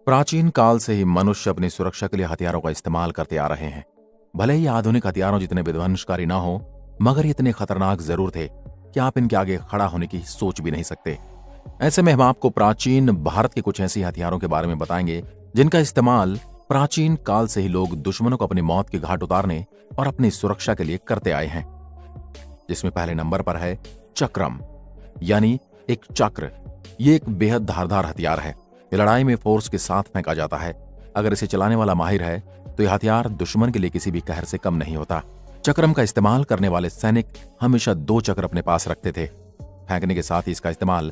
प्राचीन काल से ही मनुष्य अपनी सुरक्षा के लिए हथियारों का इस्तेमाल करते आ रहे हैं। भले ही आधुनिक हथियारों जितने विध्वंसकारी ना हो, मगर ये इतने खतरनाक जरूर थे कि आप इनके आगे खड़ा होने की सोच भी नहीं सकते। ऐसे में हम आपको प्राचीन भारत के कुछ ऐसे हथियारों के बारे में बताएंगे जिनका इस्तेमाल प्राचीन काल से ही लोग दुश्मनों को अपनी मौत के घाट उतारने और अपनी सुरक्षा के लिए करते आए हैं। जिसमें पहले नंबर पर है चक्रम, यानी एक चक्र। ये एक बेहद धारदार हथियार है। ये लड़ाई में फोर्स के साथ फेंका जाता है। अगर इसे चलाने वाला माहिर है तो यह हथियार दुश्मन के लिए किसी भी कहर से कम नहीं होता। चक्रम का इस्तेमाल करने वाले सैनिक हमेशा 2 चक्र अपने पास रखते थे। फेंकने के साथ ही इसका इस्तेमाल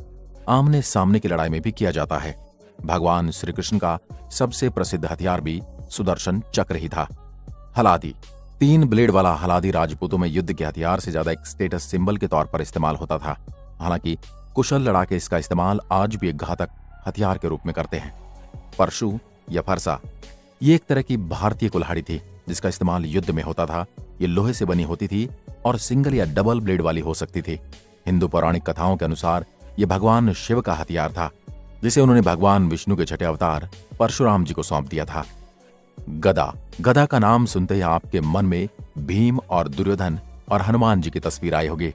आमने सामने की लड़ाई में भी किया जाता है। भगवान श्री कृष्ण का सबसे प्रसिद्ध हथियार भी सुदर्शन चक्र ही था। हलादी, 3 ब्लेड वाला हलादी राजपूतों में युद्ध के हथियार से ज्यादा एक स्टेटस सिंबल के तौर पर इस्तेमाल होता था। हालांकि कुशल लड़ाके इसका इस्तेमाल आज भी एक घातक हथियार के रूप में करते हैं। परशु या फरसा, ये एक तरह की भारतीय कुल्हाड़ी थी जिसका इस्तेमाल युद्ध में होता था। ये लोहे से बनी होती थी और सिंगल या डबल ब्लेड वाली हो सकती थी। हिंदू पौराणिक कथाओं के अनुसार यह भगवान शिव का हथियार था, जिसे उन्होंने भगवान विष्णु के छठे अवतार परशुराम जी को सौंप दिया था। गदा, गदा का नाम सुनते ही आपके मन में भीम और दुर्योधन और हनुमान जी की तस्वीर आई होगी।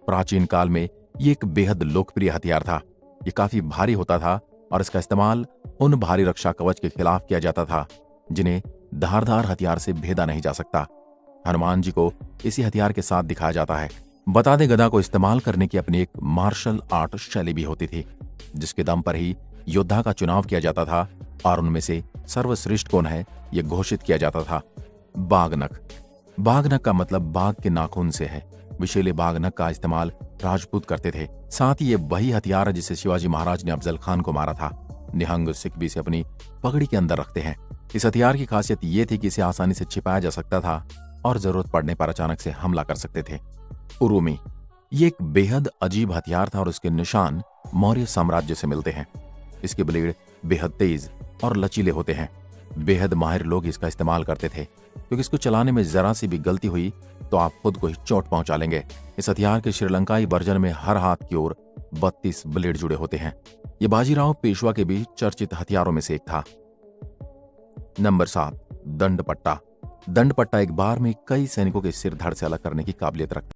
प्राचीन काल में ये एक बेहद लोकप्रिय हथियार था। ये काफी भारी होता था और इसका इस्तेमाल उन भारी रक्षा कवच के खिलाफ किया जाता था जिन्हें धारदार हथियार से भेदा नहीं जा सकता। हनुमान जी को इसी हथियार के साथ दिखाया जाता है। बता दें, गदा को इस्तेमाल करने की अपनी एक मार्शल आर्ट शैली भी होती थी, जिसके दम पर ही योद्धा का चुनाव किया जाता था और उनमें से सर्वश्रेष्ठ कौन है यह घोषित किया जाता था। बाघनख, बाघनख का मतलब बाघ के नाखून से है। विषैले बाघनख का इस्तेमाल राजपूत करते थे। साथ ही ये वही हथियार है जिसे शिवाजी महाराज ने अफजल खान को मारा था। निहंग सिख भी इसे अपनी पगड़ी के अंदर रखते हैं। इस हथियार की खासियत ये थी कि इसे आसानी से छिपाया जा सकता था और जरूरत पड़ने पर अचानक से हमला कर सकते थे। उरुमी, ये एक बेहद अजीब हथियार था और इसके निशान मौर्य साम्राज्य से मिलते हैं। इसके ब्लेड बेहद तेज और लचीले होते हैं। बेहद माहिर लोग इसका इस्तेमाल करते थे क्योंकि इसको चलाने में जरा सी भी गलती हुई तो आप खुद को ही चोट पहुंचा लेंगे। इस हथियार के श्रीलंकाई वर्जन में हर हाथ की ओर 32 ब्लेड जुड़े होते हैं। ये बाजीराव पेशवा के भी चर्चित हथियारों में से एक था। नंबर 7, दंड पट्टा। दंड पट्टा एक बार में कई सैनिकों के सिर धड़ से अलग करने की काबिलियत रखता